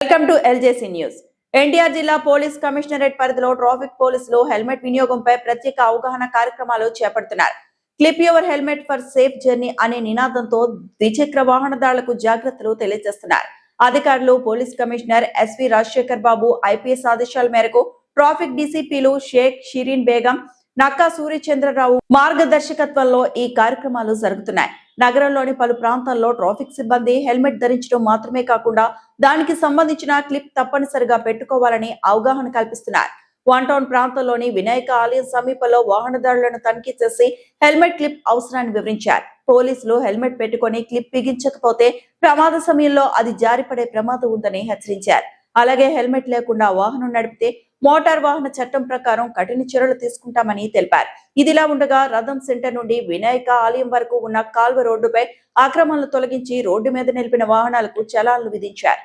Welcome to LJC news. NTR జిల్లా police commissionerate పరిధిలో traffic పోలీసులు హెల్మెట్ వినియోగంపై ప్రత్యేక అవగాహన కార్యక్రమాలు చేపడుతున్నారు. Clip your helmet for safe journey అనే నినాదంతో ద్విచక్ర వాహనదారులకు జాగ్రత్తలు తెలియజేస్తున్నారు. అధికారులు police commissioner SV Rajasekhar Babu IPS ఆదేశాల మేరకు ట్రాఫిక్ డీసీపీలు షేక్ షిరీన్ బేగం, నక్కా సూర్యచంద్రరావు మార్గదర్శకత్వంలో ఈ కార్యక్రమాలు జరుగుతున్నాయి. నగరంలోని పలు ప్రాంతాల్లో ట్రాఫిక్ సిబ్బంది హెల్మెట్ ధరించడం మాత్రమే కాకుండా దానికి సంబంధించిన క్లిప్ తప్పనిసరిగా పెట్టుకోవాలని అవగాహన కల్పిస్తున్నారు. వన్ టౌన్ ప్రాంతంలోని వినాయక ఆలయం సమీపంలో వాహనదారులను తనిఖీ చేసి హెల్మెట్ క్లిప్ అవసరాన్ని వివరించారు. పోలీసులు హెల్మెట్ పెట్టుకుని క్లిప్ బిగించకపోతే ప్రమాద సమయంలో అది జారిపడే ప్రమాదం ఉందని హెచ్చరించారు. అలాగే హెల్మెట్ లేకుండా వాహనం నడిపితే మోటార్ వాహన చట్టం ప్రకారం కఠిన చర్యలు తీసుకుంటామని తెలిపారు. ఇదిలా ఉండగా రథం సెంటర్ నుండి వినాయక ఆలయం వరకు ఉన్న కాల్వ రోడ్డుపై ఆక్రమణలు తొలగించి రోడ్డు మీద నిలిపిన వాహనాలకు చలాన్లు విధించారు.